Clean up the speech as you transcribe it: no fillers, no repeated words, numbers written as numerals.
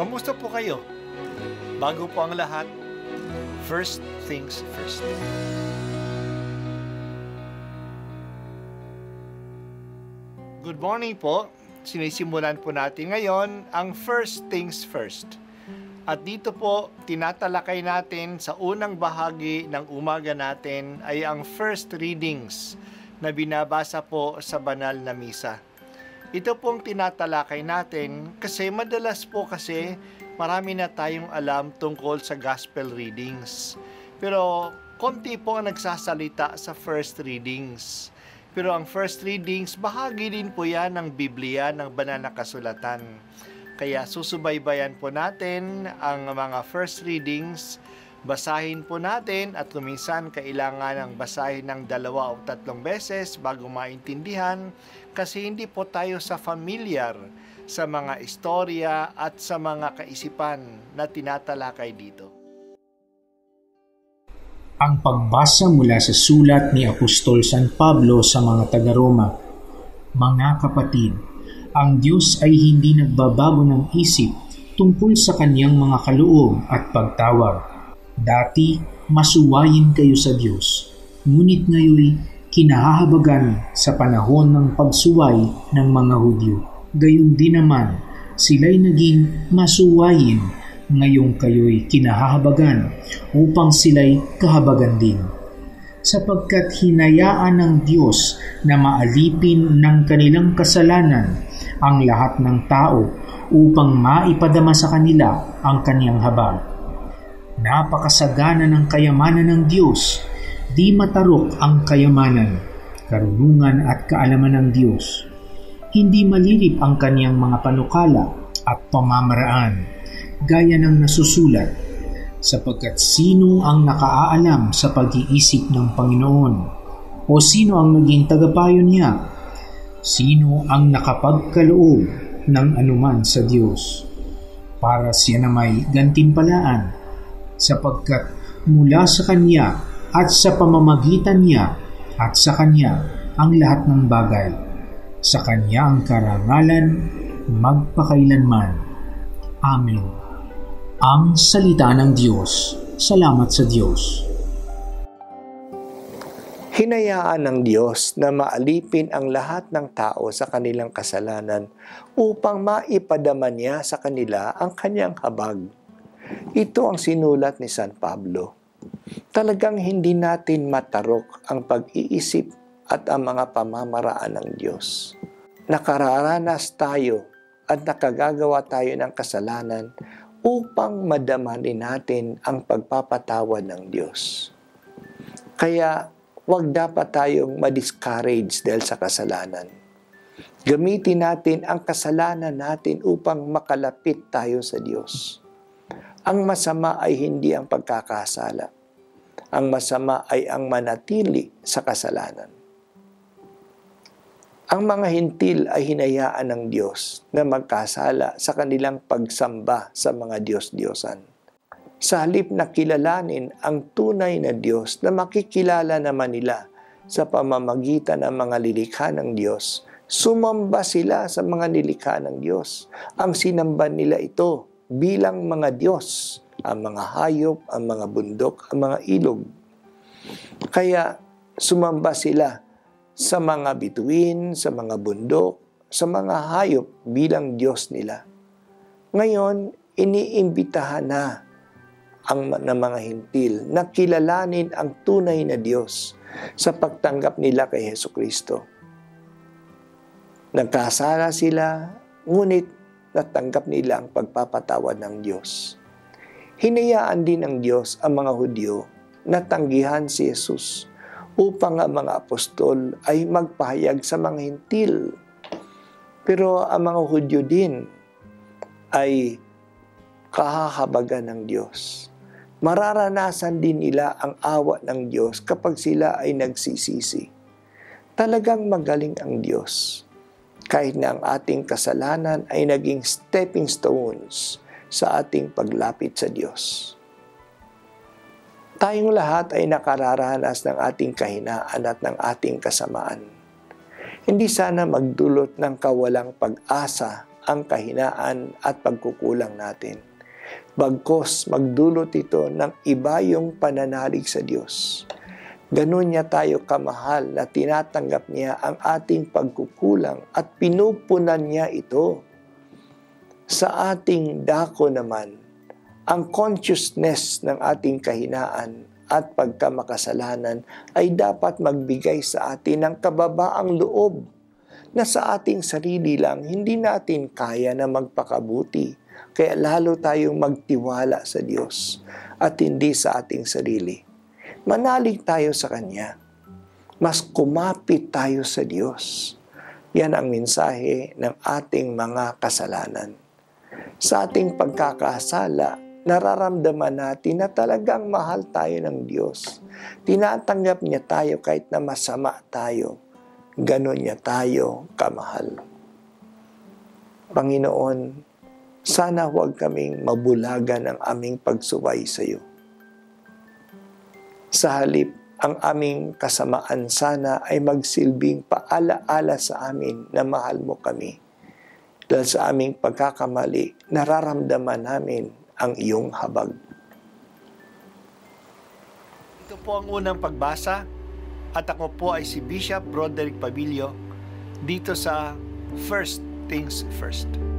Kamusta po kayo? Bago po ang lahat, first things first. Good morning po. Sinisimulan po natin ngayon ang first things first. At dito po, tinatalakay natin sa unang bahagi ng umaga natin ay ang first readings na binabasa po sa banal na misa. Ito pong tinatalakay natin kasi madalas po kasi marami na tayong alam tungkol sa gospel readings. Pero konti po ang nagsasalita sa first readings. Pero ang first readings, bahagi din po yan ng Biblia, ng banal na kasulatan. Kaya susubaybayan po natin ang mga first readings. Basahin po natin at minsan kailangan ng basahin ng 2 o 3 beses bago maintindihan kasi hindi po tayo familiar sa mga istorya at sa mga kaisipan na tinatalakay dito. Ang pagbasa mula sa sulat ni Apostol San Pablo sa mga taga-Roma. Mga kapatid, ang Diyos ay hindi nagbabago ng isip tungkol sa kanyang mga kaloob at pagtawag. Dati, masuwayin kayo sa Diyos, ngunit ngayoy kinahahabagan sa panahon ng pagsuway ng mga Hudyo. Gayon din naman, sila'y naging masuwayin, ngayong kayo'y kinahahabagan upang sila'y kahabagan din. Sapagkat hinayaan ng Diyos na maalipin ng kanilang kasalanan ang lahat ng tao upang maipadama sa kanila ang kaniyang habag. Napakasagana ng kayamanan ng Diyos, di matarok ang kayamanan, karunungan at kaalaman ng Diyos. Hindi malilip ang kaniyang mga panukala at pamamaraan, gaya ng nasusulat, sapagkat sino ang nakaalam sa pag-iisip ng Panginoon? O sino ang naging tagapayo niya? Sino ang nakapagkaloob ng anuman sa Diyos? Para siya na may gantimpalaan, sapagkat mula sa Kanya at sa pamamagitan niya at sa Kanya ang lahat ng bagay. Sa Kanya ang karangalan magpakailanman. Amen. Ang salita ng Diyos. Salamat sa Diyos. Hinayaan ng Diyos na maalipin ang lahat ng tao sa kanilang kasalanan upang maipadama niya sa kanila ang kanyang habag. Ito ang sinulat ni San Pablo. Talagang hindi natin matarok ang pag-iisip at ang mga pamamaraan ng Diyos. Nakararanas tayo at nakagagawa tayo ng kasalanan upang madamanin natin ang pagpapatawad ng Diyos. Kaya huwag dapat tayong ma-discourage dahil sa kasalanan. Gamitin natin ang kasalanan natin upang makalapit tayo sa Diyos. Ang masama ay hindi ang pagkakasala. Ang masama ay ang manatili sa kasalanan. Ang mga hintil ay hinayaan ng Diyos na magkasala sa kanilang pagsamba sa mga Diyos-Diyosan. Sa halip na kilalanin ang tunay na Diyos na makikilala naman nila sa pamamagitan ng mga lilikha ng Diyos, sumamba sila sa mga nilikha ng Diyos. Ang sinamba nila ito bilang mga Diyos, ang mga hayop, ang mga bundok, ang mga ilog. Kaya sumamba sila sa mga bituin, sa mga bundok, sa mga hayop bilang Diyos nila. Ngayon, iniimbitahan na ng mga hintil na kilalanin ang tunay na Diyos sa pagtanggap nila kay Hesukristo. Nagkasala sila, ngunit natanggap nila ang pagpapatawad ng Diyos. Hinayaan din ng Diyos ang mga Hudyo na tanggihan si Jesus upang ang mga apostol ay magpahayag sa mga hintil. Pero ang mga Hudyo din ay kahahabagan ng Diyos. Mararanasan din nila ang awa ng Diyos kapag sila ay nagsisisi. Talagang magaling ang Diyos. Kahit na ang ating kasalanan ay naging stepping stones sa ating paglapit sa Diyos. Tayong lahat ay nakararanas ng ating kahinaan at ng ating kasamaan. Hindi sana magdulot ng kawalang pag-asa ang kahinaan at pagkukulang natin. Bagkus magdulot ito ng iba yung pananalig sa Diyos. Ganun niya tayo kamahal na tinatanggap niya ang ating pagkukulang at pinupunan niya ito. Sa ating dako naman, ang consciousness ng ating kahinaan at pagkamakasalanan ay dapat magbigay sa atin ng kababaang loob na sa ating sarili lang hindi natin kaya na magpakabuti. Kaya lalo tayong magtiwala sa Diyos at hindi sa ating sarili. Manalig tayo sa Kanya. Mas kumapit tayo sa Diyos. Yan ang mensahe ng ating mga kasalanan. Sa ating pagkakasala, nararamdaman natin na talagang mahal tayo ng Diyos. Tinatanggap niya tayo kahit na masama tayo. Ganon niya tayo kamahal. Panginoon, sana huwag kaming mabulagan ang aming pagsuway sa iyo. Sa halip, ang aming kasamaan sana ay magsilbing paalaala sa amin na mahal mo kami. Dahil sa aming pagkakamali, nararamdaman namin ang iyong habag. Ito po ang unang pagbasa at ako po ay si Bishop Broderick Pabilio dito sa First Things First.